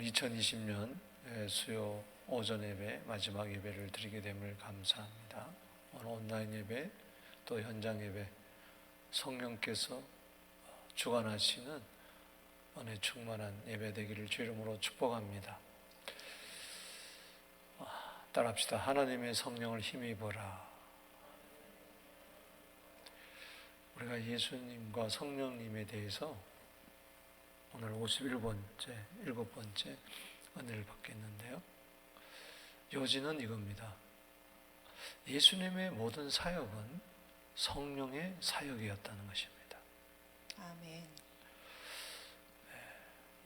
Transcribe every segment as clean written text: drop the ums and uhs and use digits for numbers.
오늘 2020년 수요 오전 예배 마지막 예배를 드리게 됨을 감사합니다. 오늘 온라인 예배 또 현장 예배 성령께서 주관하시는 은혜 충만한 예배 되기를 주 이름으로 축복합니다. 따라합시다. 하나님의 성령을 힘입어라. 우리가 예수님과 성령님에 대해서 오늘 51번째, 7번째 은혜를 받겠는데요. 요지는 이겁니다. 예수님의 모든 사역은 성령의 사역이었다는 것입니다. 아멘.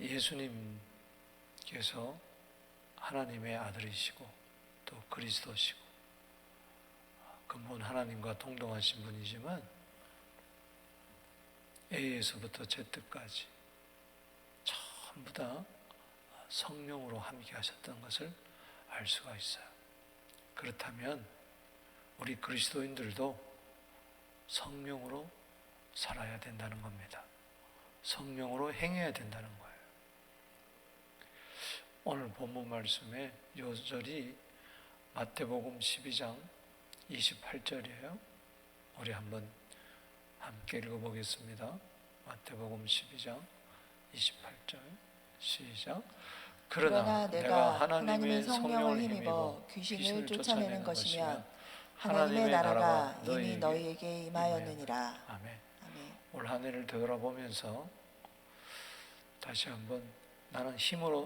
예수님께서 하나님의 아들이시고 또 그리스도시고 근본 하나님과 동등하신 분이지만 A에서부터 Z까지 전부 다 성령으로 함께 하셨던 것을 알 수가 있어요. 그렇다면 우리 그리스도인들도 성령으로 살아야 된다는 겁니다. 성령으로 행해야 된다는 거예요. 오늘 본문 말씀에 요절이 마태복음 12장 28절이에요. 우리 한번 함께 읽어보겠습니다. 마태복음 12장 28절 시작. 그러나 내가 하나님의 성령을 힘입어 귀신을 쫓아내는 것이면 하나님의 나라가 이미 너희에게 임하였느니라. 아멘. 아멘. 올 한 해를 되돌아보면서 다시 한번 나는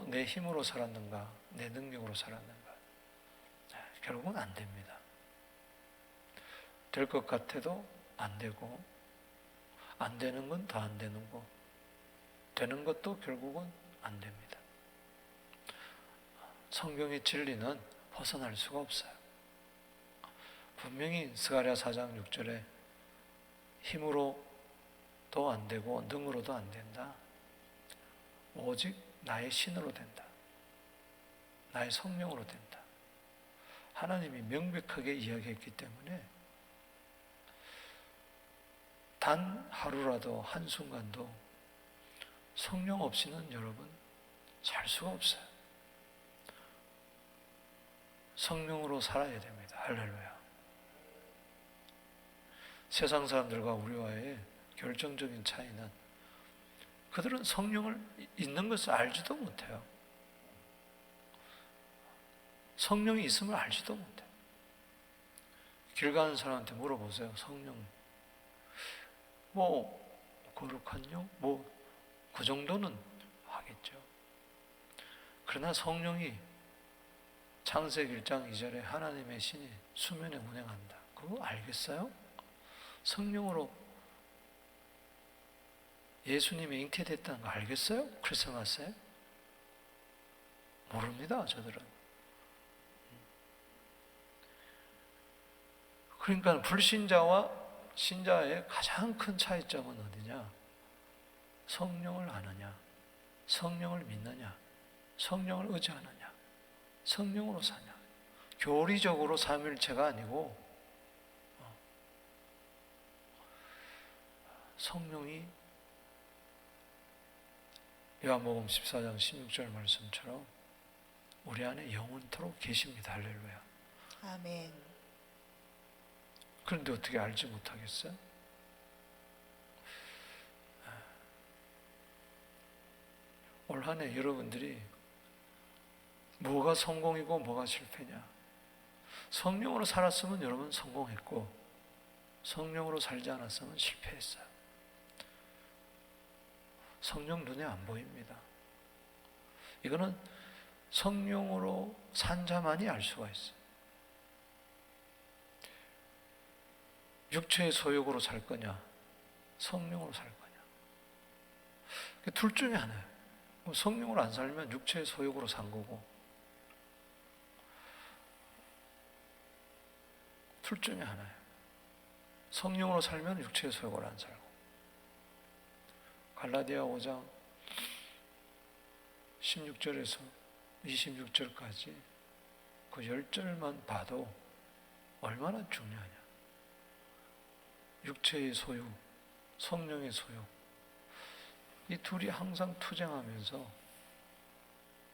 내 힘으로 살았는가, 내 능력으로 살았는가? 결국은 안 됩니다. 될 것 같아도 안 되고, 안 되는 건 더 안 되는 거, 되는 것도 결국은 안 됩니다. 성경의 진리는 벗어날 수가 없어요. 분명히 스가랴 4장 6절에 힘으로도 안 되고 능으로도 안 된다. 오직 나의 신으로 된다. 나의 성령으로 된다. 하나님이 명백하게 이야기했기 때문에 단 하루라도 한순간도 성령 없이는 여러분 살 수가 없어요. 성령으로 살아야 됩니다. 할렐루야. 세상 사람들과 우리와의 결정적인 차이는 그들은 성령을 있는 것을 알지도 못해요. 성령이 있음을 알지도 못해요. 길 가는 사람한테 물어보세요. 성령 거룩한요? 그 정도는 하겠죠. 그러나 성령이 창세기 1장 2절에 하나님의 신이 수면에 운행한다. 그거 알겠어요? 성령으로 예수님이 잉태됐다는 거 알겠어요? 크리스마스에? 모릅니다, 저들은. 그러니까 불신자와 신자의 가장 큰 차이점은 어디냐? 성령을 아느냐? 성령을 믿느냐? 성령을 의지하느냐? 성령으로 사냐? 교리적으로 삼위일체가 아니고 성령이 요한복음 14장 16절 말씀처럼 우리 안에 영원토록 계십니다. 할렐루야. 아멘. 그런데 어떻게 알지 못하겠어요? 올 한 해 여러분들이 뭐가 성공이고 뭐가 실패냐? 성령으로 살았으면 여러분 성공했고 성령으로 살지 않았으면 실패했어요. 성령 눈에 안 보입니다. 이거는 성령으로 산 자만이 알 수가 있어요. 육체의 소욕으로 살 거냐, 성령으로 살 거냐. 둘 중에 하나예요. 성령으로 안 살면 육체의 소욕으로 산 거고, 둘 중에 하나예요. 성령으로 살면 육체의 소욕을 안 살고. 갈라디아 5장 16절에서 26절까지 그 10절만 봐도 얼마나 중요하냐. 육체의 소욕, 성령의 소욕, 이 둘이 항상 투쟁하면서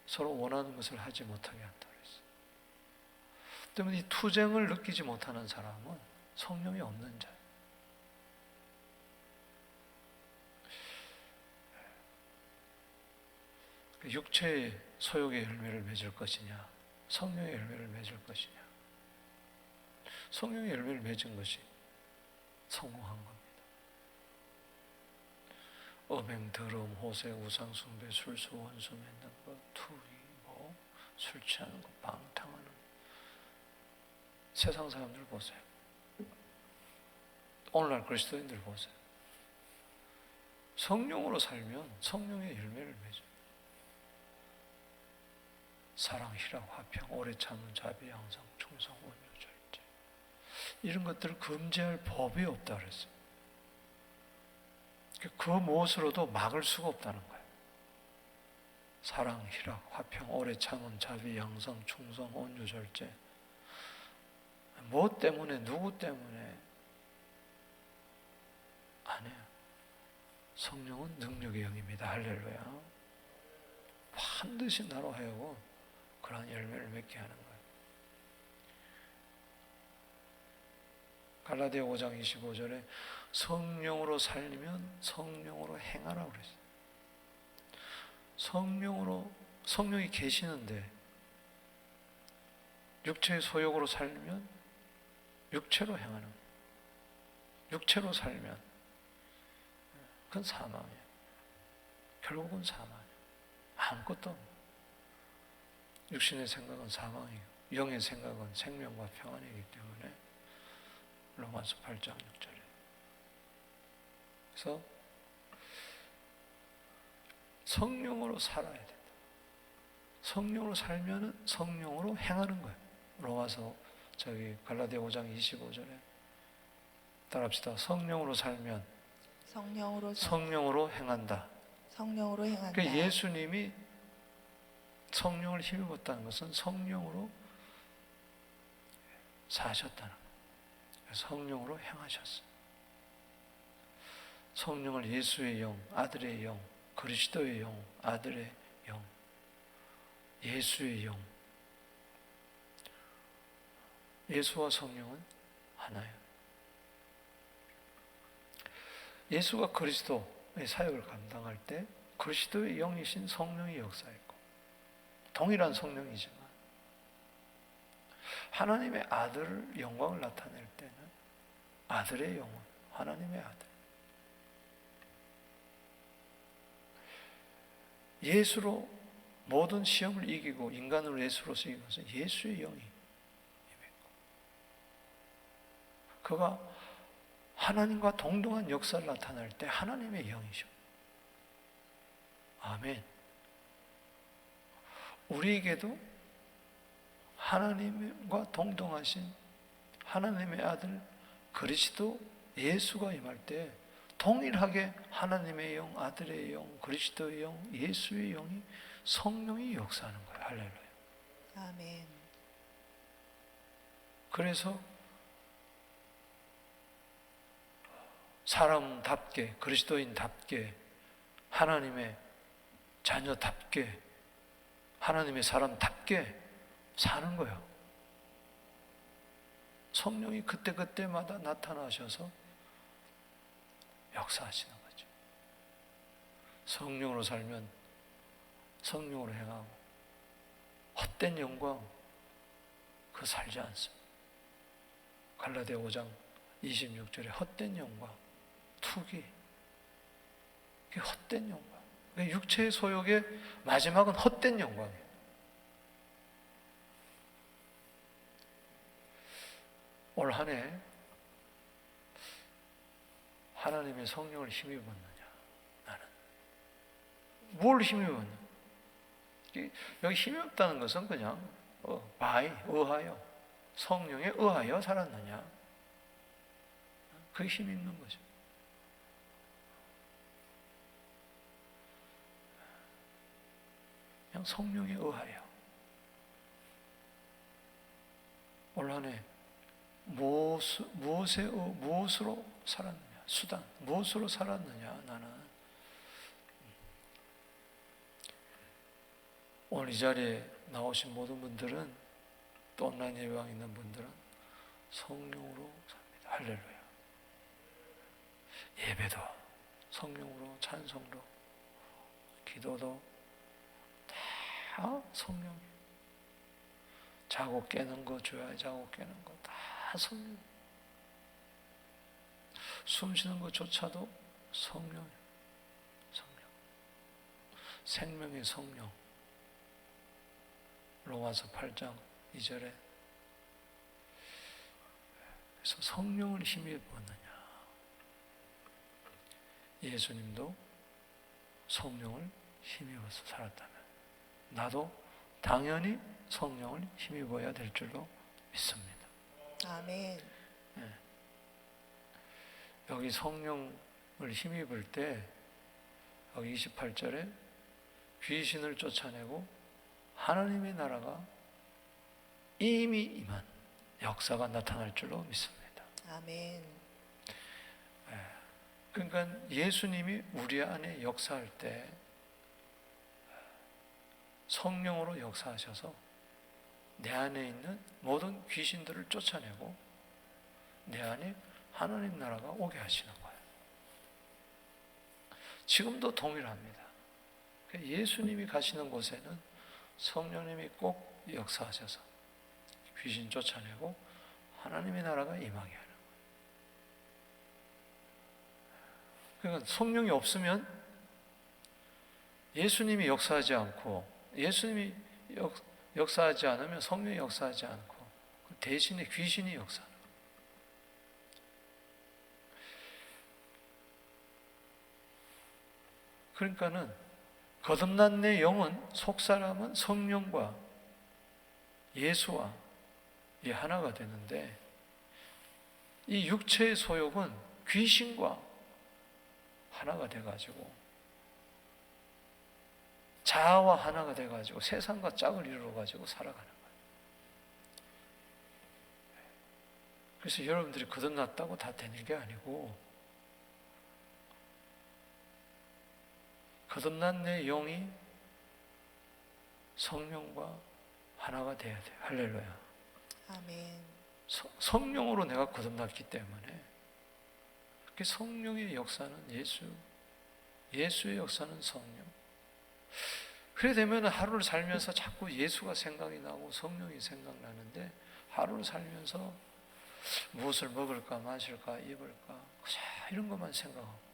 서로 원하는 것을 하지 못하게 한다 그랬어요. 때문에 이 투쟁을 느끼지 못하는 사람은 성령이 없는 자예요. 육체의 소욕의 열매를 맺을 것이냐, 성령의 열매를 맺을 것이냐. 성령의 열매를 맺은 것이 성공한 겁니다. 음행, 더러움, 호색, 우상 숭배, 술수, 원수 맺는 것, 투기, 술 취하는 것, 방탕하는 것. 세상 사람들 보세요. 오늘날 그리스도인들 보세요. 성령으로 살면 성령의 열매를 맺어요. 사랑, 희락, 화평, 오래 참은 자비, 양성, 충성, 온유, 절제. 이런 것들을 금지할 법이 없다 그랬어요. 그 무엇으로도 막을 수가 없다는 거예요. 사랑, 희락, 화평, 오래 참음, 자비, 양성, 충성, 온유, 절제. 뭐 때문에, 누구 때문에 안 해요. 성령은 능력의 영입니다. 할렐루야. 반드시 나로 하여금 그러한 열매를 맺게 하는 거예요. 갈라디아 5장 25절에 성령으로 살면 성령으로 행하라고 그랬어요. 성령이 계시는데 육체의 소욕으로 살면 육체로 행하는 거예요. 육체로 살면 그건 사망이에요. 결국은 사망이에요. 아무것도 없는 거예요. 육신의 생각은 사망이고 영의 생각은 생명과 평안이기 때문에 로마서 8장 6절에 그래서 성령으로 살아야 된다. 성령으로 살면 성령으로 행하는 거예요. 로마서 갈라디아 5장 25절에 따라합시다. 성령으로 살면 성령으로 행한다. 성령으로 행한다. 그러니까 예수님이 성령을 힘입었다는 것은 성령으로 사셨다는 거예요. 성령으로 행하셨어요. 성령을 예수의 영, 아들의 영, 그리스도의 영, 아들의 영, 예수의 영. 예수와 성령은 하나예요. 예수가 그리스도의 사역을 감당할 때 그리스도의 영이신 성령이 역사했고 동일한 성령이지만 하나님의 아들 영광을 나타낼 때는 아들의 영혼, 하나님의 아들. 예수로 모든 시험을 이기고 인간을 예수로서 이긴 것은 예수의 영이 임했고 그가 하나님과 동등한 역사를 나타낼 때 하나님의 영이죠. 아멘. 우리에게도 하나님과 동등하신 하나님의 아들 그리스도 예수가 임할 때 동일하게 하나님의 영, 아들의 영, 그리스도의 영, 예수의 영이 성령이 역사하는 거예요. 할렐루야. 아멘. 그래서 사람답게 그리스도인답게 하나님의 자녀답게 하나님의 사람답게 사는 거예요. 성령이 그때그때마다 나타나셔서 역사하시는 거죠. 성령으로 살면 성령으로 행하고 헛된 영광 그 살지 않습니다. 갈라디아 5장 26절에 헛된 영광, 투기, 그게 헛된 영광. 육체의 소욕의 마지막은 헛된 영광이에요. 올 한 해 하나님의 성령을 힘입었느냐? 나는 뭘 힘입었느냐? 여기 힘입었다는 것은 그냥 의하여 성령에 의하여 살았느냐? 그게 힘입는 거죠. 그냥 성령에 의하여 올 한 해 무엇으로 살았느냐? 수단, 무엇으로 살았느냐? 나는 오늘 이 자리에 나오신 모든 분들은 또 온라인 예배방 있는 분들은 성령으로 삽니다. 할렐루야. 예배도 성령으로, 찬송도, 기도도 다 성령이에요. 자고 깨는 거, 줘야 자고 깨는 거 다 성령. 숨 쉬는 것조차도 성령이에요. 성령. 생명의 성령. 로마서 8장 2절에 그래서 성령을 힘입어 보느냐. 예수님도 성령을 힘입어서 살았다면 나도 당연히 성령을 힘입어야 될 줄로 믿습니다. 아멘. 여기 성령을 힘입을 때 여기 28절에 귀신을 쫓아내고 하나님의 나라가 이미 임한 역사가 나타날 줄로 믿습니다. 아멘. 그러니까 예수님이 우리 안에 역사할 때 성령으로 역사하셔서 내 안에 있는 모든 귀신들을 쫓아내고 내 안에 하나님 나라가 오게 하시는 거예요. 지금도 동일합니다. 예수님이 가시는 곳에는 성령님이 꼭 역사하셔서 귀신 쫓아내고 하나님의 나라가 임하게 하는 거예요. 그러니까 성령이 없으면 예수님이 역사하지 않고 예수님이 역사하지 않으면 성령이 역사하지 않고 대신에 귀신이 역사하는 거예요. 그러니까는 거듭난 내 영은 속사람은 성령과 예수와 이 하나가 되는데 이 육체의 소욕은 귀신과 하나가 돼가지고 자아와 하나가 돼가지고 세상과 짝을 이루어가지고 살아가는 거예요. 그래서 여러분들이 거듭났다고 다 되는 게 아니고 거듭난 내 영이 성령과 하나가 돼야 돼요. 할렐루야. 아멘. 성령으로 내가 거듭났기 때문에 그 성령의 역사는 예수의 역사는 성령. 그래 되면 하루를 살면서 자꾸 예수가 생각이 나고 성령이 생각나는데 하루를 살면서 무엇을 먹을까 마실까 입을까 이런 것만 생각하고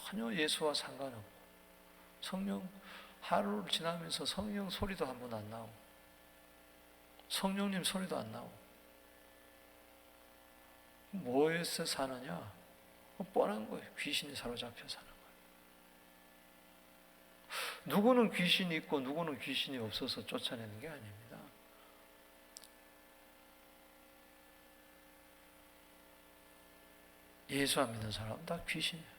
전혀 예수와 상관없고 성령 하루를 지나면서 성령 소리도 한 번 안 나오고 성령님 소리도 안 나오고 뭐에서 사느냐? 뻔한 거예요. 귀신이 사로잡혀 사는 거예요. 누구는 귀신이 있고 누구는 귀신이 없어서 쫓아내는 게 아닙니다. 예수 안 믿는 사람은 다 귀신이에요.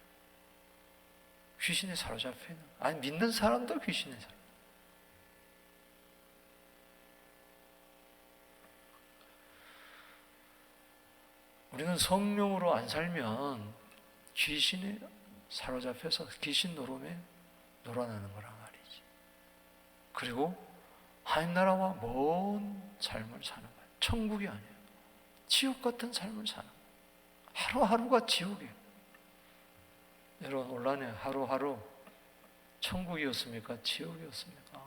귀신에 사로잡혀 있는 거예요. 아니 믿는 사람도 귀신에 사로잡혀. 우리는 성령으로 안 살면 귀신에 사로잡혀서 귀신 노름에 놀아나는 거란 말이지. 그리고 하나님 나라와 먼 삶을 사는 거예요. 천국이 아니에요. 지옥 같은 삶을 사는 거예요. 하루하루가 지옥이에요. 여러분 온라인에 하루하루 천국이었습니까? 지옥이었습니까?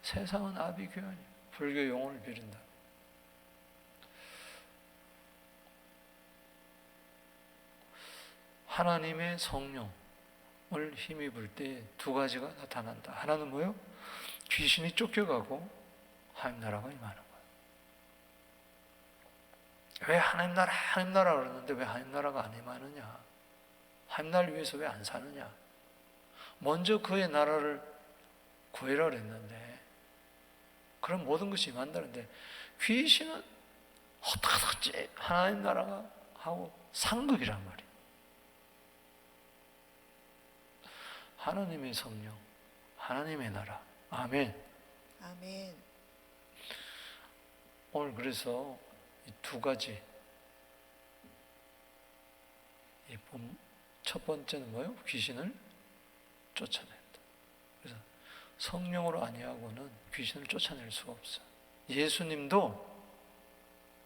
세상은 아비규환이에요. 불교 용어를 빌린다. 하나님의 성령을 힘입을 때 두 가지가 나타난다. 하나는 뭐예요? 귀신이 쫓겨가고 하나님 나라가 임하는 거예요. 왜 하나님 나라 그러는데 왜 하나님 나라가 안 임하느냐? 하나님 나라를 위해서 왜 안 사느냐? 먼저 그의 나라를 구해라 그랬는데 그럼 모든 것이 임한다는데 귀신은 어떻게든지 하나님 나라가 하고 상극이란 말이에요. 하나님의 성령, 하나님의 나라. 아멘. 아멘. 오늘 그래서 이 두 가지 첫 번째는 뭐예요? 귀신을 쫓아낸다. 그래서 성령으로 아니하고는 귀신을 쫓아낼 수가 없어요. 예수님도,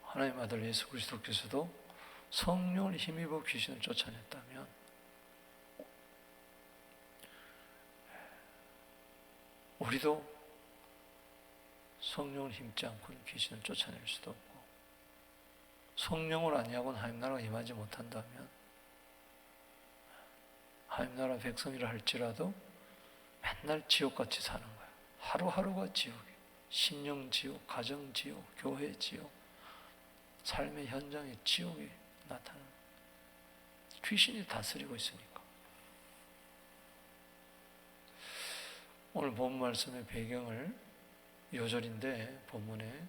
하나님 아들 예수 그리스도께서도 성령을 힘입어 귀신을 쫓아냈다면 우리도 성령을 힘지 않고는 귀신을 쫓아낼 수도 없고, 성령을 아니하고는 하나님 나라가 임하지 못한다면 하나님 나라 백성이라 할지라도 맨날 지옥같이 사는 거예요. 하루하루가 지옥이에요. 심령 지옥, 가정 지옥, 교회 지옥, 삶의 현장에 지옥이 나타나는, 귀신이 다스리고 있으니까. 오늘 본 말씀의 배경을, 요절인데 본문에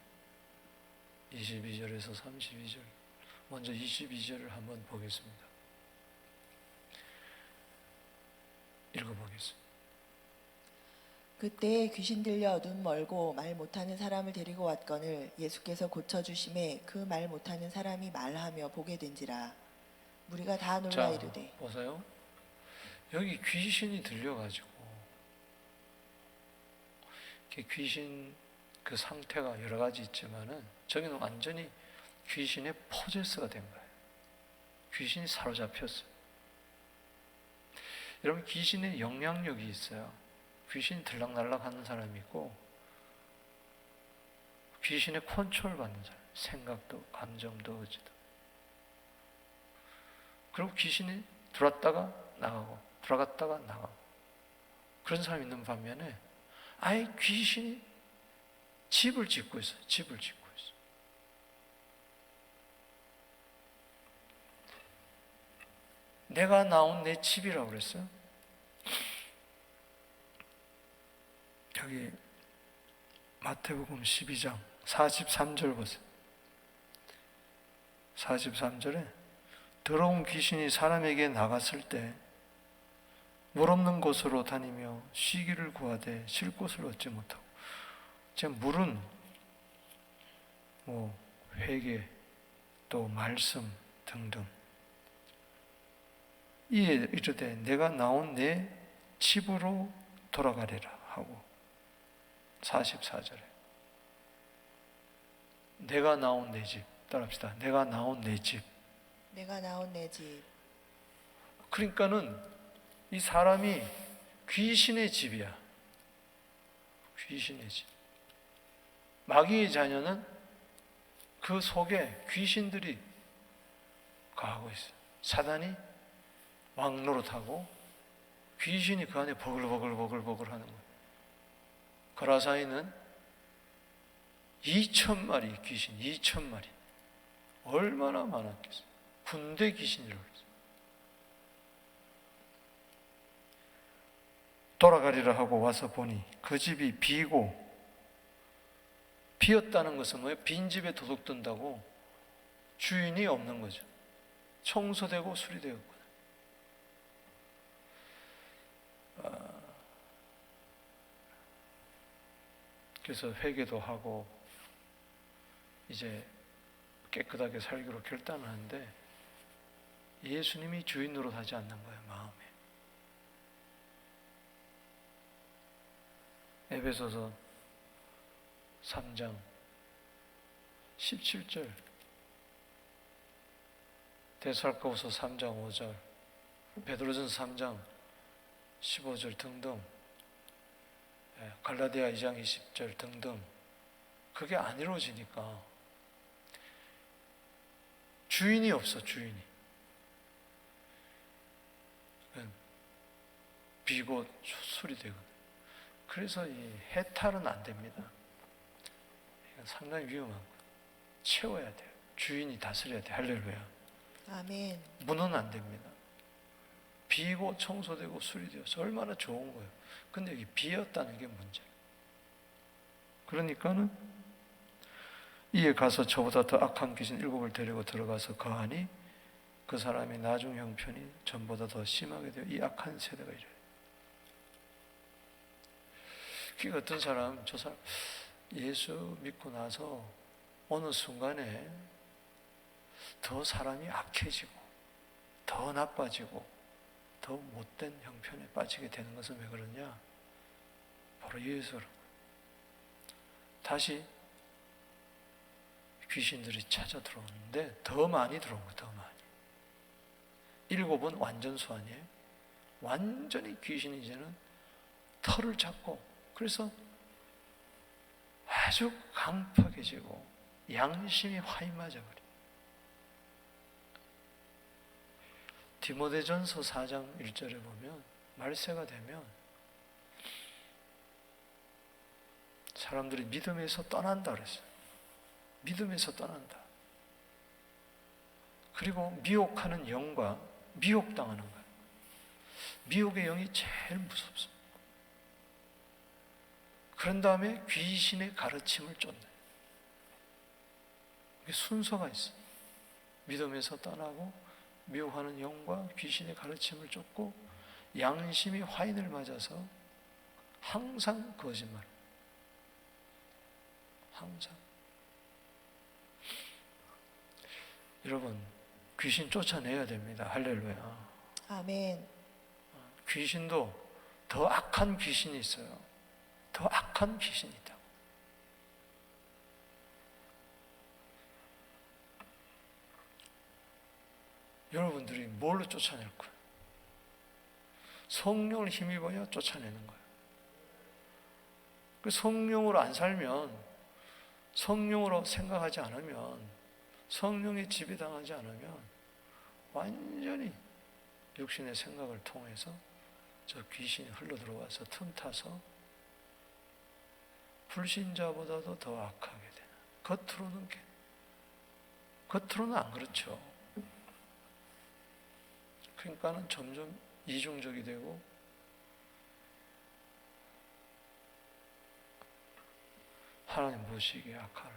22절에서 32절, 먼저 22절을 한번 보겠습니다. 읽어보겠습니다. 그때 귀신 들려 눈 멀고 말 못하는 사람을 데리고 왔거늘 예수께서 고쳐주심에 그 말 못하는 사람이 말하며 보게 된지라. 무리가 다 놀라 자, 이르되. 보세요. 여기 귀신이 들려가지고, 귀신 그 상태가 여러 가지 있지만은 저기는 완전히 귀신의 포제스가 된 거예요. 귀신이 사로잡혔어요. 여러분, 귀신의 영향력이 있어요. 귀신이 들락날락 하는 사람이 있고, 귀신의 컨트롤 받는 사람, 생각도 감정도 의지도. 그리고 귀신이 들어왔다가 나가고 들어갔다가 나가고 그런 사람이 있는 반면에 아예 귀신이 집을 짓고 있어요. 집을 짓고 있어요. 내가 나온 내 집이라고 그랬어요. 여기 마태복음 12장 43절 보세요. 43절에 더러운 귀신이 사람에게 나갔을 때 물 없는 곳으로 다니며 쉬기를 구하되 쉴 곳을 얻지 못하고. 지금 물은 회개 또 말씀 등등. 이에 이르되 내가 나온 내 집으로 돌아가리라 하고. 44절에 내가 나온 내 집, 따라합시다. 내가 나온 내 집. 내가 나온 내 집. 그러니까는 이 사람이 귀신의 집이야. 귀신의 집. 마귀의 자녀는 그 속에 귀신들이 가하고 있어요. 사단이 왕노릇하고 귀신이 그 안에 버글버글 하는 거예요. 거라사이는 2,000마리 귀신, 2,000마리. 얼마나 많았겠어요. 군대 귀신이라고 그랬어요. 돌아가리라 하고 와서 보니 그 집이 비고, 비었다는 것은 뭐예요? 빈 집에 도둑 든다고 주인이 없는 거죠. 청소되고 수리되었구나. 그래서 회개도 하고 이제 깨끗하게 살기로 결단을 하는데 예수님이 주인 노릇하지 않는 거예요. 마음에. 에베소서 3장 17절, 데살로니가후서 3장 5절, 베드로전서 3장 15절 등등, 갈라디아 2장 20절 등등. 그게 안 이루어지니까 주인이 없어. 주인이 비고 수리되거든. 그래서 이 해탈은 안 됩니다. 이건 상당히 위험한 거예요. 채워야 돼요. 주인이 다스려야 돼요. 할렐루야. 아멘. 문은 안 됩니다. 비고 청소되고 수리되어서 얼마나 좋은 거예요. 근데 여기 비었다는 게 문제예요. 그러니까는 이에 가서 저보다 더 악한 귀신 7을 데리고 들어가서 거하니 그 사람이 나중 형편이 전보다 더 심하게 되어 이 악한 세대가 이래요. 그러니까 어떤 사람, 저 사람 예수 믿고 나서 어느 순간에 더 사람이 악해지고 더 나빠지고 더 못된 형편에 빠지게 되는 것은 왜 그러냐? 바로 예수로. 다시 귀신들이 찾아 들어오는데 더 많이 들어온 거예요. 더 많이. 7은 완전 소환이에요. 완전히 귀신이 이제는 털을 잡고, 그래서 아주 강팍해지고 양심이 화인 맞아버려. 디모데전서 4장 1절에 보면 말세가 되면 사람들이 믿음에서 떠난다 그랬어요. 믿음에서 떠난다. 그리고 미혹하는 영과 미혹당하는 거예요. 미혹의 영이 제일 무섭습니다. 그런 다음에 귀신의 가르침을 쫓는, 이게 순서가 있어요. 믿음에서 떠나고 미혹하는 영과 귀신의 가르침을 쫓고 양심이 화인을 맞아서 항상 거짓말, 항상. 여러분, 귀신 쫓아내야 됩니다. 할렐루야. 아멘. 귀신도 더 악한 귀신이 있어요. 더 악한 귀신이 있다고. 여러분들이 뭘로 쫓아낼 거예요? 성령을 힘입어야 쫓아내는 거예요. 그 성령으로 안 살면, 성령으로 생각하지 않으면, 성령의 지배당하지 않으면 완전히 육신의 생각을 통해서 저 귀신이 흘러들어와서 틈타서 불신자보다도 더 악하게 되는, 겉으로는 안 그렇죠. 그러니까는 점점 이중적이 되고 하나님 모시기에 악화를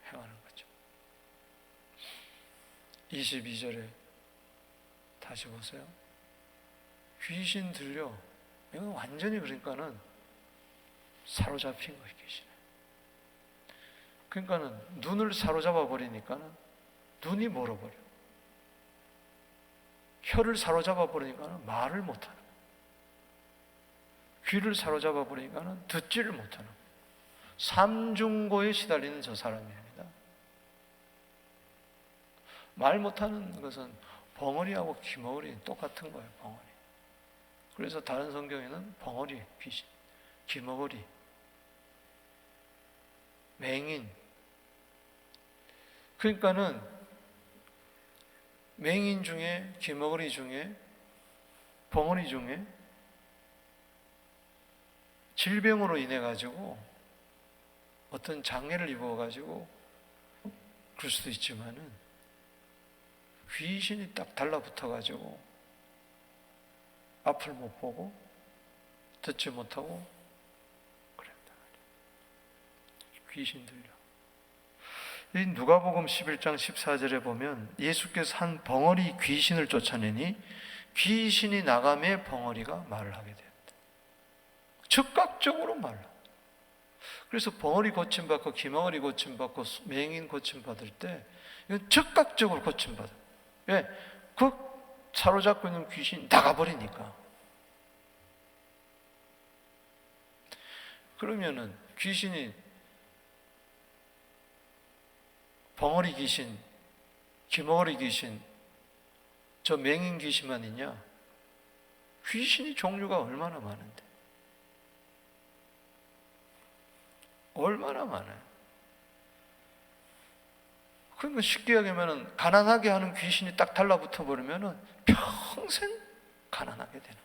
행하는 거죠. 22절에 다시 보세요. 귀신 들려. 이건 완전히, 그러니까는 사로잡힌 거예요, 귀신에. 그러니까는 눈을 사로잡아 버리니까는 눈이 멀어버려. 혀를 사로잡아 버리니까는 말을 못하는 거예요. 귀를 사로잡아 버리니까는 듣지를 못하는 거예요. 삼중고에 시달리는 저 사람입니다. 말 못하는 것은 벙어리하고 기머거리 똑같은 거예요. 벙어리. 그래서 다른 성경에는 벙어리, 귀신, 기머거리, 맹인. 그러니까는 맹인 중에, 기머거리 중에, 벙어리 중에 질병으로 인해 가지고 어떤 장애를 입어 가지고 그럴 수도 있지만은 귀신이 딱 달라붙어 가지고 앞을 못 보고 듣지 못하고 그랬다. 귀신 들려. 이 누가복음 11장 14절에 보면 예수께서 한 벙어리 귀신을 쫓아내니 귀신이 나가매 벙어리가 말을 하게 되었다. 즉각적으로 말을. 그래서 벙어리 고침받고 기머거리 고침받고 맹인 고침받을 때 이건 즉각적으로 고침받아요. 왜? 그 사로잡고 있는 귀신이 나가버리니까. 그러면은 귀신이 벙어리 귀신, 기머거리 귀신, 저 맹인 귀신만 있냐? 귀신이 종류가 얼마나 많은데. 얼마나 많아요. 그러면 쉽게 얘기하면 가난하게 하는 귀신이 딱 달라붙어 버리면 평생 가난하게 되는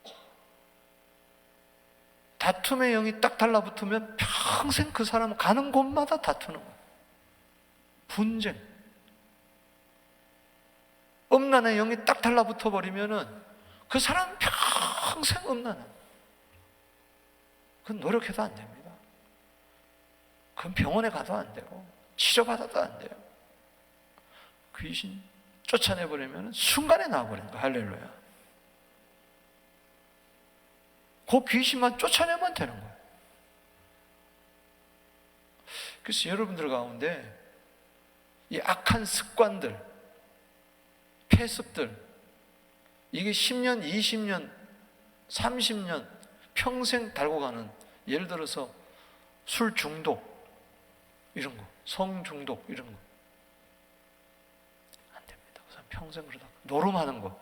거예요. 다툼의 영이 딱 달라붙으면 평생 그 사람은 가는 곳마다 다투는 거예요. 분쟁. 음란의 영이 딱 달라붙어 버리면 그 사람은 평생 음란한 거예요. 그건 노력해도 안 됩니다. 그건 병원에 가도 안 되고 치료받아도 안 돼요. 귀신 쫓아내버리면 순간에 나와버린 거예요. 할렐루야. 그 귀신만 쫓아내면 되는 거예요. 그래서 여러분들 가운데 이 악한 습관들, 폐습들, 이게 10년, 20년, 30년 평생 달고 가는, 예를 들어서 술 중독 이런 거, 성 중독 이런 거 안 됩니다. 우선 평생 그러다가 노름하는 거,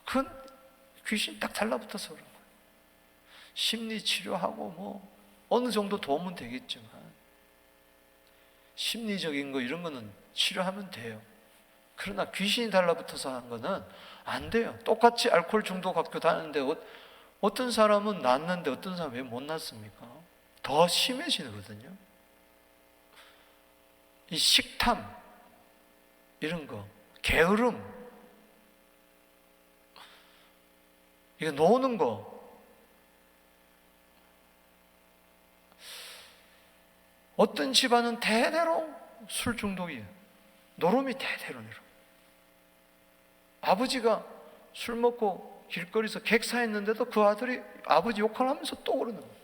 그건 귀신 딱 달라붙어서 그런 거예요. 심리 치료하고 뭐 어느 정도 도움은 되겠지만 심리적인 거 이런 거는 치료하면 돼요. 그러나 귀신이 달라붙어서 하는 거는 안 돼요. 똑같이 알코올 중독 학교 다니는데 어떤 사람은 낫는데 어떤 사람은 왜 못 낫습니까? 더 심해지거든요. 이 식탐 이런 거, 게으름, 이거 노는 거, 어떤 집안은 대대로 술 중독이에요. 노름이 대대로 내려. 아버지가 술 먹고 길거리에서 객사했는데도 그 아들이 아버지 욕을 하면서 또 그러는 거예요.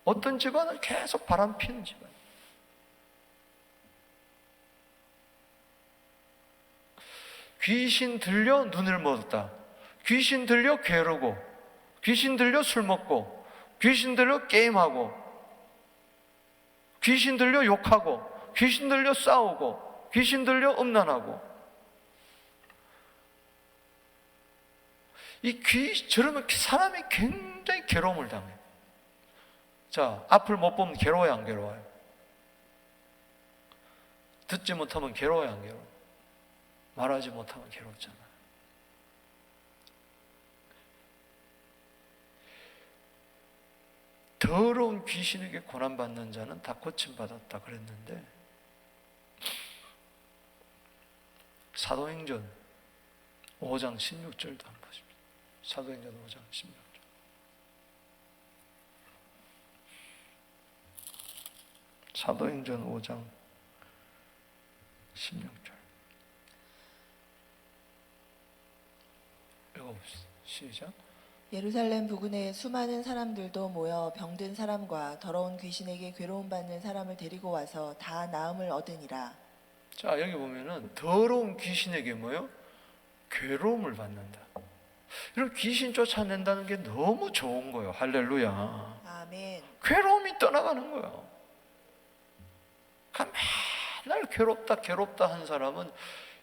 어떤 집안은 계속 바람 피는 집안. 귀신 들려 눈을 멀었다. 귀신 들려 게으르고, 귀신 들려 술 먹고, 귀신 들려 게임하고, 귀신 들려 욕하고, 귀신 들려 싸우고, 귀신 들려 음란하고. 저러면 사람이 굉장히 괴로움을 당해요. 자, 앞을 못 보면 괴로워요, 안 괴로워요? 듣지 못하면 괴로워요, 안 괴로워요? 말하지 못하면 괴롭잖아요. 더러운 귀신에게 고난받는 자는 다 고침받았다 그랬는데, 사도행전 5장 16절도 한번 보십시오. 사도행전 5장 16절. 사도행전 5장 16절. 읽어봅시다. 시작. 예루살렘 부근에 수많은 사람들도 모여 병든 사람과 더러운 귀신에게 괴로움받는 사람을 데리고 와서 다 나음을 얻으니라. 자, 여기 보면은 더러운 귀신에게 뭐요? 괴로움을 받는다. 이런 귀신 쫓아낸다는 게 너무 좋은 거예요. 할렐루야. 아멘. 괴로움이 떠나가는 거예요. 그러니까 맨날 괴롭다 한 사람은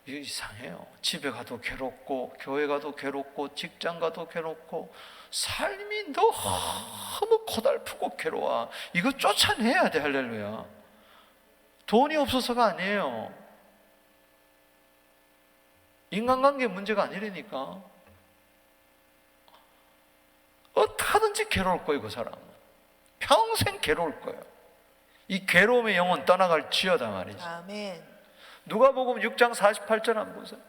이게 이상해요. 집에 가도 괴롭고, 교회 가도 괴롭고, 직장 가도 괴롭고, 삶이 너무 고달프고 괴로워. 이거 쫓아내야 돼. 할렐루야. 돈이 없어서가 아니에요. 인간관계 문제가 아니라니까. 어떻게든지 괴로울 거예요, 그 사람은. 평생 괴로울 거예요. 이 괴로움의 영혼 떠나갈 지어다 말이지. 아멘. 누가복음 6장 48절 한번 보세요.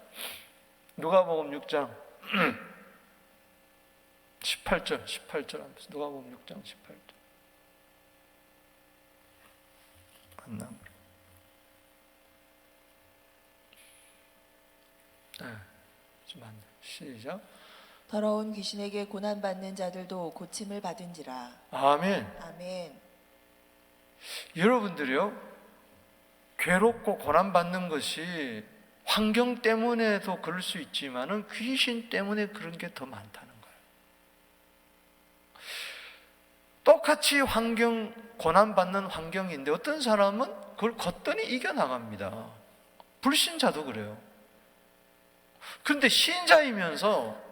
누가복음 6장 18절 한번 보세요. 누가복음 6장 18절. 맞나? 네, 좀 맞네. 시작. 더러운 귀신에게 고난받는 자들도 고침을 받은지라. 아멘. 아멘. 여러분들이요, 괴롭고 고난받는 것이 환경 때문에도 그럴 수 있지만은 귀신 때문에 그런 게 더 많다는 거예요. 똑같이 고난받는 환경인데 어떤 사람은 그걸 걷더니 이겨나갑니다. 불신자도 그래요. 그런데 신자이면서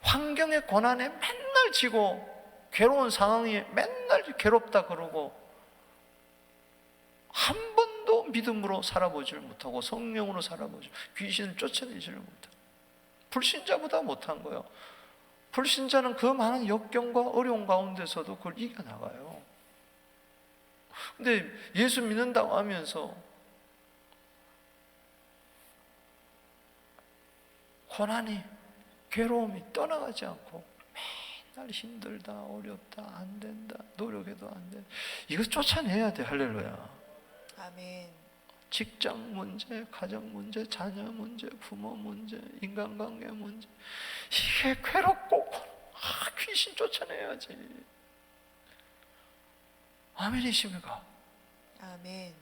환경의 고난에 맨날 지고 괴로운 상황이 맨날 괴롭다 그러고 한 번도 믿음으로 살아보지를 못하고 성령으로 살아보지, 귀신을 쫓아내지를 못하고, 불신자보다 못한 거예요. 불신자는 그 많은 역경과 어려운 가운데서도 그걸 이겨나가요. 근데 예수 믿는다고 하면서 고난이, 괴로움이 떠나가지 않고 맨날 힘들다, 어렵다, 안 된다, 노력해도 안 된다, 이거 쫓아내야 돼. 할렐루야. 아멘. 직장 문제, 가정 문제, 자녀 문제, 부모 문제, 인간관계 문제, 이게 괴롭고 귀신 쫓아내야지. 아멘이십니까? 아멘.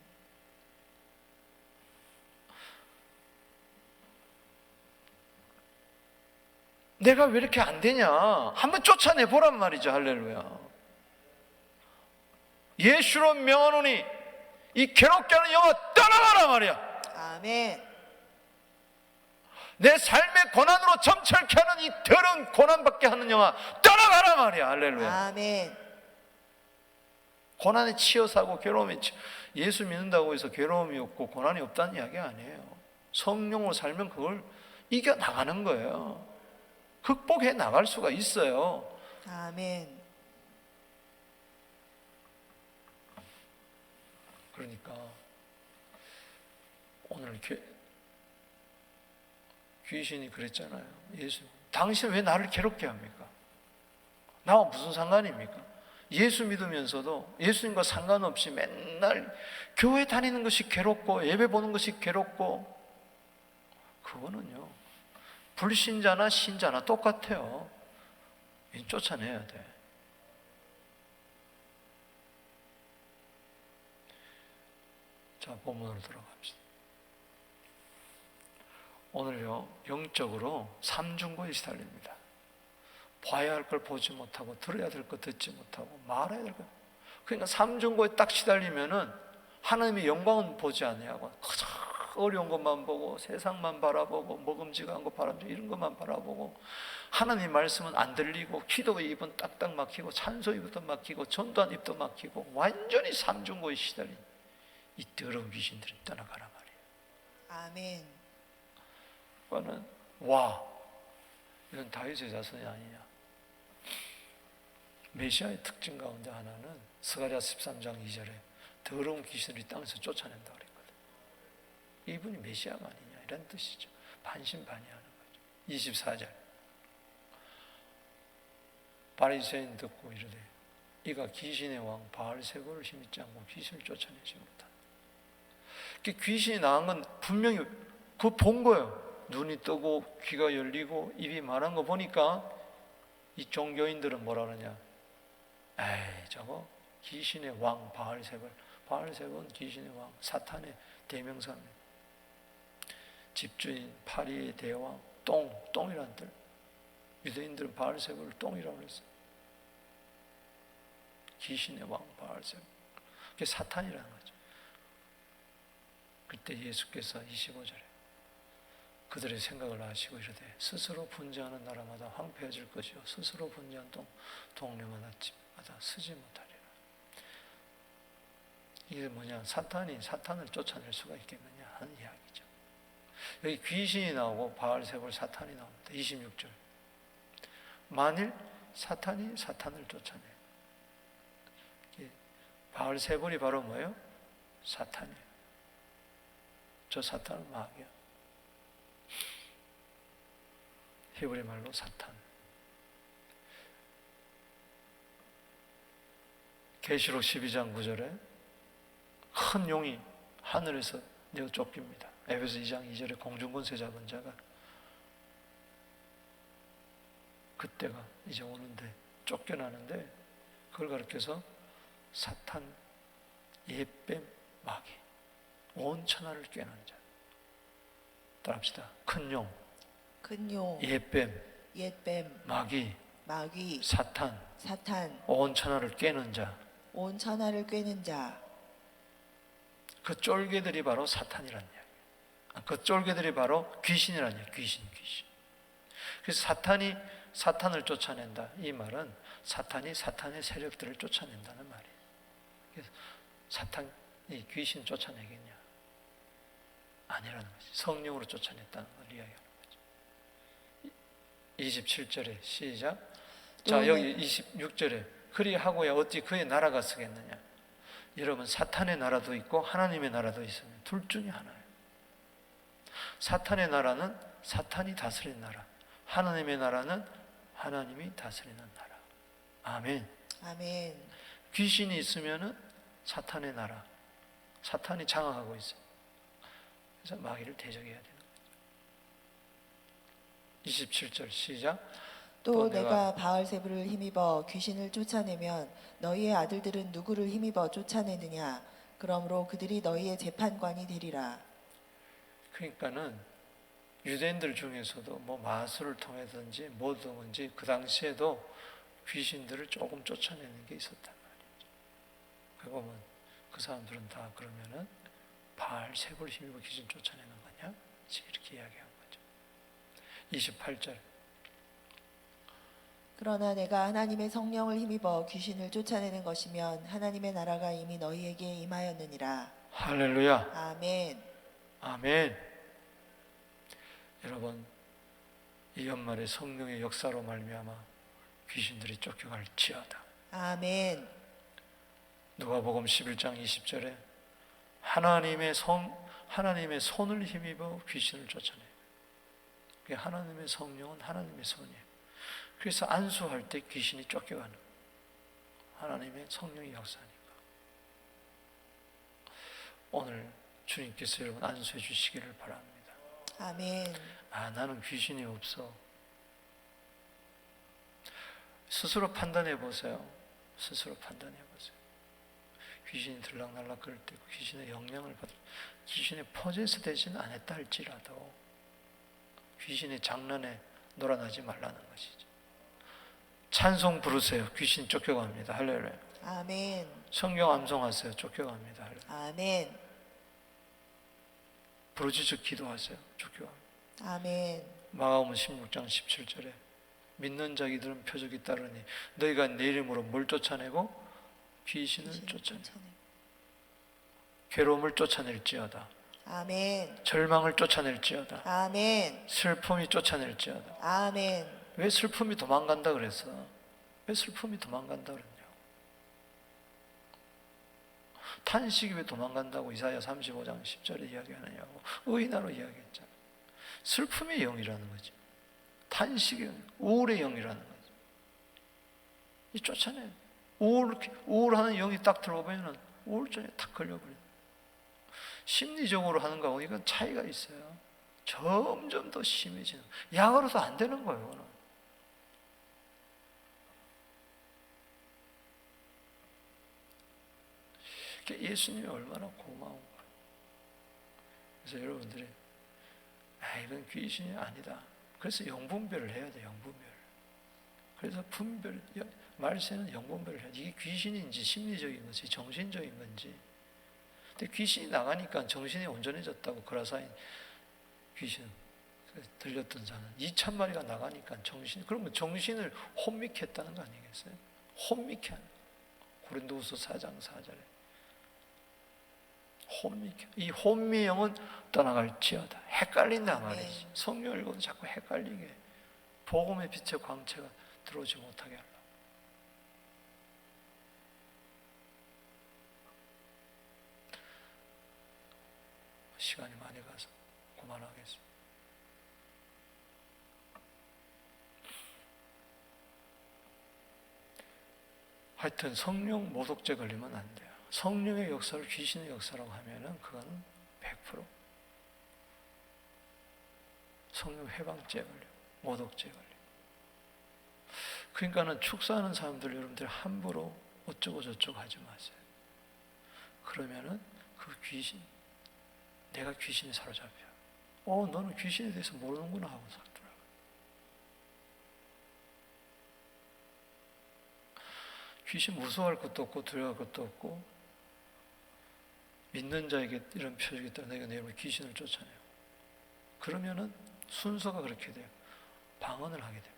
내가 왜 이렇게 안 되냐? 한번 쫓아내 보란 말이죠. 할렐루야. 예수로 명하노니 이 괴롭게 하는 영아 떠나가라 말이야. 아멘. 내 삶의 고난으로 점철케 하는 이 더러운 고난받게 하는 영아 떠나가라 말이야. 할렐루야. 아멘. 고난에 치여 사고 괴로움에 치여. 예수 믿는다고 해서 괴로움이 없고 고난이 없다는 이야기 아니에요. 성령으로 살면 그걸 이겨나가는 거예요. 극복해 나갈 수가 있어요. 아멘. 그러니까 오늘 귀신이 그랬잖아요. 예수, 당신 왜 나를 괴롭게 합니까? 나와 무슨 상관입니까? 예수 믿으면서도 예수님과 상관없이 맨날 교회 다니는 것이 괴롭고 예배 보는 것이 괴롭고, 그거는요 불신자나 신자나 똑같아요. 쫓아내야 돼. 자, 본문으로 돌아갑시다. 오늘요 영적으로 삼중고에 시달립니다. 봐야 할 걸 보지 못하고, 들어야 될 거 듣지 못하고, 말해야 될 거. 그러니까 삼중고에 딱 시달리면은 하나님의 영광은 보지 아니하고 가장 어려운 것만 보고, 세상만 바라보고, 먹음직한 거 바람직한 이런 것만 바라보고, 하나님의 말씀은 안 들리고, 기도의 입은 딱딱 막히고, 찬소 입도 막히고, 전도한 입도 막히고, 완전히 삼중고에 시달린 이 더러운 귀신들이 떠나가라 말이에요. 아멘. 그거는 와, 이건 다윗의 자손이 아니냐. 메시아의 특징 가운데 하나는 스가랴 13장 2절에 더러운 귀신을 땅에서 쫓아낸다 그랬거든. 이분이 메시아가 아니냐 이런 뜻이죠. 반신반의하는 거죠. 24절 바리새인 듣고 이르되 이가 귀신의 왕 바알세불을 힘있지 않고 귀신을 쫓아내지 못한다. 귀신이 나간 건 분명히 그거 본 거예요. 눈이 뜨고 귀가 열리고 입이 말한 거 보니까 이 종교인들은 뭐라 그러냐. 에이, 저거 귀신의 왕 바알세불. 바알세불은 귀신의 왕, 사탄의 대명사입니다. 집주인, 파리의 대왕, 똥이란 뜻. 유대인들은 바알세불을 똥이라고 그랬어요. 귀신의 왕 바알세불. 그게 사탄이라는 거죠. 그때 예수께서 25절에 그들의 생각을 아시고 이르되 스스로 분쟁하는 나라마다 황폐해질 것이요 스스로 분쟁한 동료마다 집마다 쓰지 못하리라. 이게 뭐냐, 사탄을 쫓아낼 수가 있겠느냐 하는 이야기죠. 여기 귀신이 나오고 바알세불 사탄이 나옵니다. 26절 만일 사탄이 사탄을 쫓아내. 바알세불이 바로 뭐예요? 사탄이에요. 저 사탄은 마귀야. 히브리 말로 사탄. 계시록 12장 9절에 큰 용이 하늘에서 내어 쫓깁니다. 에베소 2장 2절에 공중권세 잡은 자가 그때가 이제 오는데 쫓겨나는데, 그걸 가르쳐서 사탄, 옛뱀, 마귀, 온 천하를 꿰는 자. 따라합시다. 큰 용, 옛뱀, 마귀, 사탄, 온 천하를 꿰는 자. 온 천하를 꿰는 자. 그 쫄개들이 바로 사탄이란 이야기. 그 쫄개들이 바로 귀신이란 이야기. 귀신. 그래서 사탄을 쫓아낸다. 이 말은 사탄이 사탄의 세력들을 쫓아낸다는 말이에요. 그래서 사탄이 귀신 쫓아내겠냐? 아니라는 거지. 성령으로 쫓아냈다는 걸 이야기하는 거죠. 27절에 시작. 자, 여기 26절에 그리하고야 어찌 그의 나라가 서겠느냐. 여러분, 사탄의 나라도 있고 하나님의 나라도 있습니다. 둘 중에 하나예요. 사탄의 나라는 사탄이 다스리는 나라, 하나님의 나라는 하나님이 다스리는 나라. 아멘. 귀신이 있으면은 사탄의 나라, 사탄이 장악하고 있어요. 그래서 마귀를 대적해야 되는 거죠. 27절 시작. 또 내가 바알세불을 힘입어 귀신을 쫓아내면 너희의 아들들은 누구를 힘입어 유대인들 중에서도 뭐 마술을 통해든지 뭐든지 그 당시에도 귀신들을 조금 쫓아내는 게 있었단 말이죠. 그 보면 그 사람들은 다 그러면은 바알 세불 힘입어 귀신 쫓아내는 거냐? 이렇게 이야기한 거죠. 28절. 그러나 내가 하나님의 성령을 힘입어 귀신을 쫓아내는 것이면 하나님의 나라가 이미 너희에게 임하였느니라. 할렐루야. 아멘. 아멘. 여러분, 이 연말에 성령의 역사로 말미암아 귀신들이 쫓겨갈지어다. 아멘. 누가복음 11장 20절에 하나님의 손을 힘입어 귀신을 쫓아내요. 하나님의 성령은 하나님의 손이에요. 그래서 안수할 때 귀신이 쫓겨가는 하나님의 성령의 역사니까. 오늘 주님께서 여러분 안수해 주시기를 바랍니다. 아멘. 나는 귀신이 없어. 스스로 판단해 보세요. 스스로 판단해 보세요. 귀신이 들락날락 그럴 때 귀신의 영향을 받을, 귀신의 포제스 되지는 않았다 할지라도 귀신의 장난에 놀아나지 말라는 것이죠. 찬송 부르세요. 귀신 쫓겨갑니다. 할렐루야. 아멘. 성경 암송하세요. 쫓겨갑니다. 할렐루야. 아멘. 부르짖어 기도하세요. 쫓겨갑니다. 아멘. 마가복음 16장 17절에 믿는 자기들은 표적이 따르니 너희가 내 이름으로 뭘 쫓아내고 귀신을 쫓아내고 괴로움을 쫓아낼지어다. 아멘. 절망을 쫓아낼지어다. 아멘. 슬픔이 쫓아낼지어다. 아멘. 왜 슬픔이 도망간다 그랬어? 왜 슬픔이 도망간다 그랬냐? 탄식이 왜 도망간다고 이사야 35장 10절에 이야기하느냐고. 의인화로 이야기했잖아. 슬픔의 영이라는 거지. 탄식의 영, 우울의 영이라는 거지. 이 쫓아내. 우울하는 영이 딱 들어오면 우울증에 탁 걸려버려. 심리적으로 하는 거하고 이건 차이가 있어요. 점점 더 심해지는. 약으로도 안 되는 거예요. 이거는. 예수님이 얼마나 고마운 거예요. 그래서 여러분들이 이건 귀신이 아니다. 그래서 영분별을 해야 돼. 영분별. 그래서 분별, 말세는 영분별을 해야 돼. 이게 귀신인지 심리적인 건지 정신적인 건지. 근데 귀신이 나가니까 정신이 온전해졌다고 그라사인 귀신 들렸던 자는 2,000마리가 나가니까 그러면 정신을 혼미케 했다는 거 아니겠어요? 혼미케 하는 거. 고린도후서 4장 4절에 혼미케. 이 혼미 영은 떠나갈지어다. 헷갈린다 말이지. 성경 읽어도 자꾸 헷갈리게 복음의 빛의 광채가 들어오지 못하게 하려고. 시간이 많이 가서 그만하겠습니다. 하여튼 성령 모독죄 걸리면 안 돼요. 성령의 역사를 귀신의 역사라고 하면은 그건 100% 성령 해방죄 걸려, 모독죄 걸려. 그러니까는 축사하는 사람들 여러분들 함부로 어쩌고 저쩌고 하지 마세요. 그러면은 그 귀신, 내가 귀신에 사로잡혀. 너는 귀신에 대해서 모르는구나 하고 살더라고. 귀신 무서워할 것도 없고 두려워할 것도 없고 믿는 자에게 이런 표적이 있다. 내가 내 이름으로 귀신을 쫓아내요. 그러면은 순서가 그렇게 돼요. 방언을 하게 됩니다.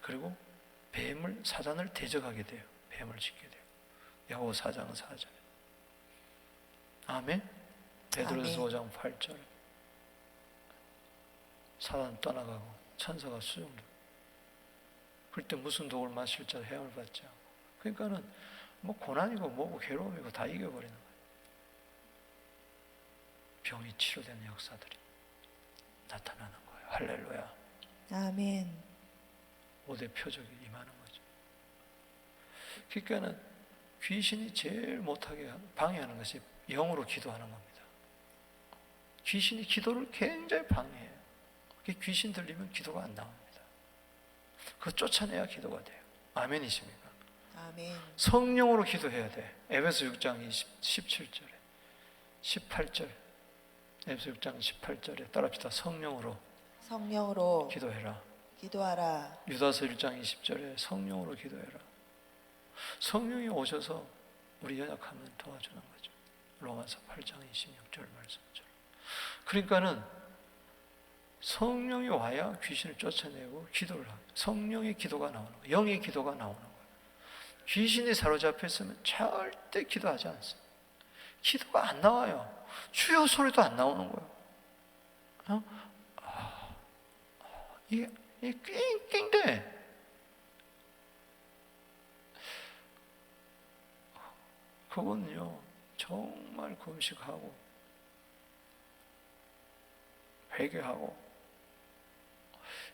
그리고 뱀을, 사단을 대적하게 돼요. 뱀을 짓게 돼요. 야고보 4장 4절. 아멘. 베드로서 5장 8절. 사단 떠나가고 천사가 수용되고. 그럴 때 무슨 독을 마실 자 해함을 받지 않고. 그러니까는 뭐 고난이고 뭐고 괴로움이고 다 이겨버리는 거예요. 병이 치료되는 역사들이 나타나는 거예요. 할렐루야. 아멘. 5대 표적이 임하는 거죠. 그러니까는 귀신이 제일 못하게 방해하는 것이 영으로 기도하는 겁니다. 귀신이 기도를 굉장히 방해해요. 귀신 들리면 기도가 안 나옵니다. 그거 쫓아내야 기도가 돼요. 아멘이십니까? 아멘. 성령으로 기도해야 돼. 에베소 6장 17절에 18절 에베소 6장 18절에 따라합시다. 성령으로 성령으로 기도해라. 기도하라. 유다서 1장 20절에 성령으로 기도해라. 성령이 오셔서 우리 연약하면 도와주는 거죠. 로마서 8장 26절 말씀처럼. 그러니까는 성령이 와야 귀신을 쫓아내고 기도를 하고, 성령의 기도가 나오는 거예요. 영의 기도가 나오는 거예요. 귀신이 사로잡혀 있으면 절대 기도하지 않습니다. 기도가 안 나와요. 주여 소리도 안 나오는 거예요. 이게 낑낑대. 그건요 정말 금식하고 회개하고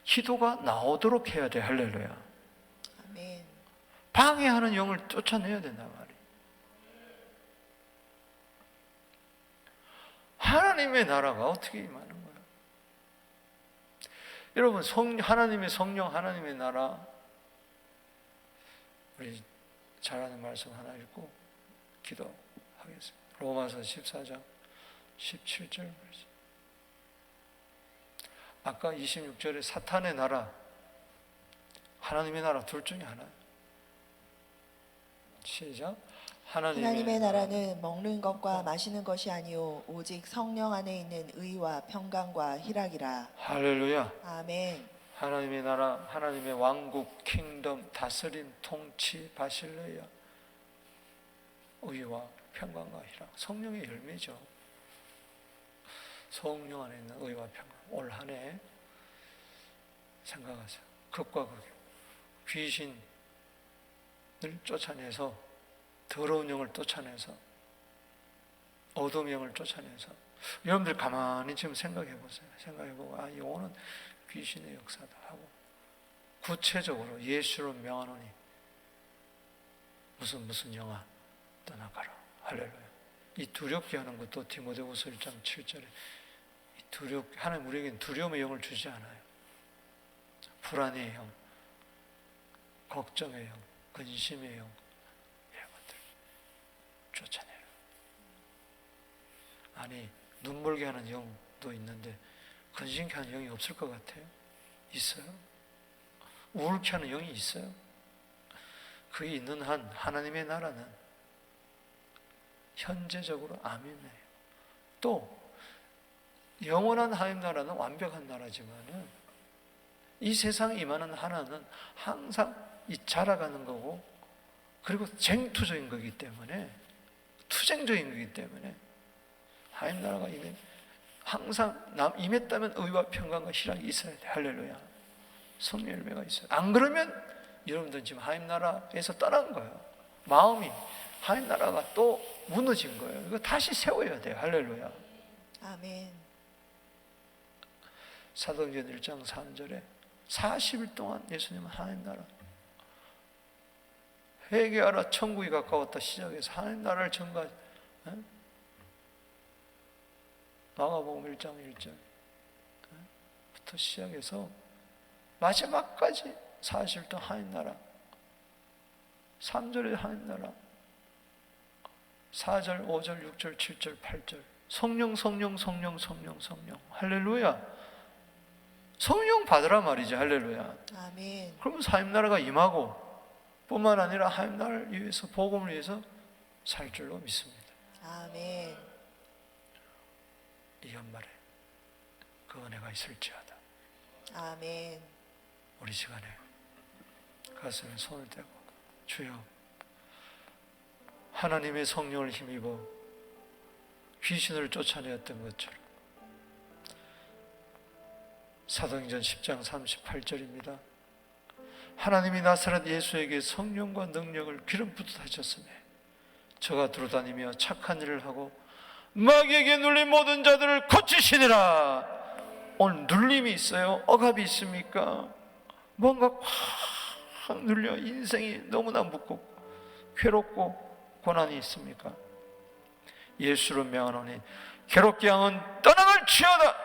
기도가 나오도록 해야 돼. 할렐루야. 아멘. 방해하는 영을 쫓아내야 된단 말이에요. 하나님의 나라가 어떻게 임하는 거예요? 여러분, 하나님의 성령, 하나님의 나라, 우리 잘 아는 말씀 하나 읽고 기도하겠습니다. 로마서 14장 17절 말씀. 아까 26절에 사탄의 나라, 하나님의 나라 둘 중에 하나. 시작. 하나님의 나라는 먹는 것과 마시는 것이 아니요 오직 성령 안에 있는 의와 평강과 희락이라. 할렐루야. 아멘. 하나님의 나라, 하나님의 왕국, 킹덤, 다스림, 통치, 바실레야, 의와 평강과 희락. 성령의 열매죠. 성령 안에 있는 의와 평강. 올 한 해 생각하세요. 극과 극. 귀신을 쫓아내서, 더러운 영을 쫓아내서, 어둠 영을 쫓아내서, 여러분들 가만히 지금 생각해 보세요. 생각해보고, 아, 이거는 귀신의 역사다 하고, 구체적으로 예수로 명하노니 무슨 영아 떠나가라. 할렐루야. 이 두렵게 하는 것도 디모데후서 1장 7절에 하나님 우리에게는 두려움의 영을 주지 않아요. 불안의 영, 걱정의 영, 근심의 영, 이런 것들 쫓아내요. 아니, 눈물게 하는 영도 있는데 근심케 하는 영이 없을 것 같아요? 있어요? 우울케 하는 영이 있어요? 그게 있는 한 하나님의 나라는 현재적으로 아멘이에요. 또 영원한 하나님 나라는 완벽한 나라지만은 이 세상에 임하는 하나는 항상 이 자라가는 거고, 그리고 쟁투적인 거기 때문에, 투쟁적인 거기 때문에 하나님 나라가 항상 임했다면 의와 평강과 희락이 있어야 돼. 할렐루야. 성령 열매가 있어요. 안 그러면 여러분들은 지금 하나님 나라에서 떠난 거예요. 마음이 하나님 나라가 또 무너진 거예요. 이거 다시 세워야 돼요. 할렐루야. 아멘. 사도행전 1장 3절에 40일 동안 예수님은 하나님 나라 회개하라, 천국이 가까웠다 시작해서 하나님 나라를 전가, 마가복음 1장 1절부터 시작해서 마지막까지 40일 동안 하나님 나라, 3절에 하나님 나라, 4절, 5절, 6절, 7절, 8절 성령, 성령, 성령, 성령, 성령. 할렐루야. 성령 받으라 말이지. 할렐루야. 아멘. 그러면 하나님 나라가 임하고, 뿐만 아니라 하나님 나라를 위해서, 복음을 위해서 살 줄로 믿습니다. 아멘. 이 연말에 그 은혜가 있을지어다. 아멘. 우리 시간에 가슴에 손을 대고, 주여, 하나님의 성령을 힘입어 귀신을 쫓아내었던 것처럼, 사도행전 10장 38절입니다. 하나님이 나사렛 예수에게 성령과 능력을 기름 붓듯 하셨으며 저가 두루다니며 착한 일을 하고 마귀에게 눌린 모든 자들을 고치시니라. 오늘 눌림이 있어요? 억압이 있습니까? 뭔가 확 눌려 인생이 너무나 묻고 괴롭고 고난이 있습니까? 예수로 명하노니 괴롭게 영은 떠나갈지어다.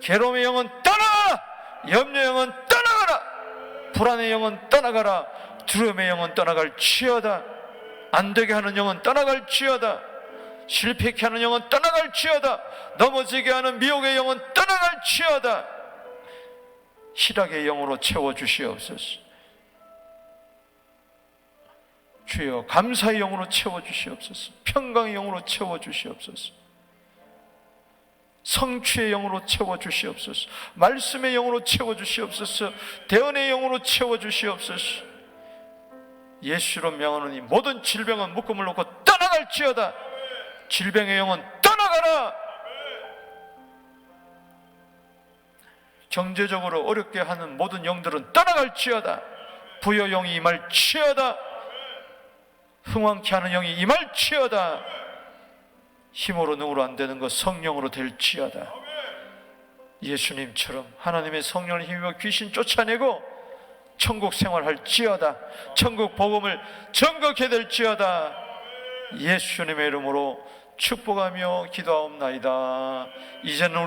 괴로움의 영은 떠나가라. 염려의 영은 떠나가라. 불안의 영은 떠나가라. 두려움의 영은 떠나갈지어다. 안되게 하는 영은 떠나갈지어다. 실패케 하는 영은 떠나갈지어다. 넘어지게 하는 미혹의 영은 떠나갈지어다. 희락의 영으로 채워주시옵소서. 주여, 감사의 영으로 채워주시옵소서. 평강의 영으로 채워주시옵소서. 성취의 영으로 채워주시옵소서. 말씀의 영으로 채워주시옵소서. 대언의 영으로 채워주시옵소서. 예수로 명하노니 모든 질병은 묶음을 놓고 떠나갈지어다. 질병의 영은 떠나가라. 경제적으로 어렵게 하는 모든 영들은 떠나갈지어다. 부여 영이 임할지어다. 흥왕케 하는 영이 임할지어다. 힘으로 능으로 안 되는 것 성령으로 될지어다. 예수님처럼 하나님의 성령을 힘입어 귀신 쫓아내고 천국 생활할지어다. 천국 복음을 전거케 될지어다. 예수님의 이름으로 축복하며 기도하옵나이다. 이제는 우리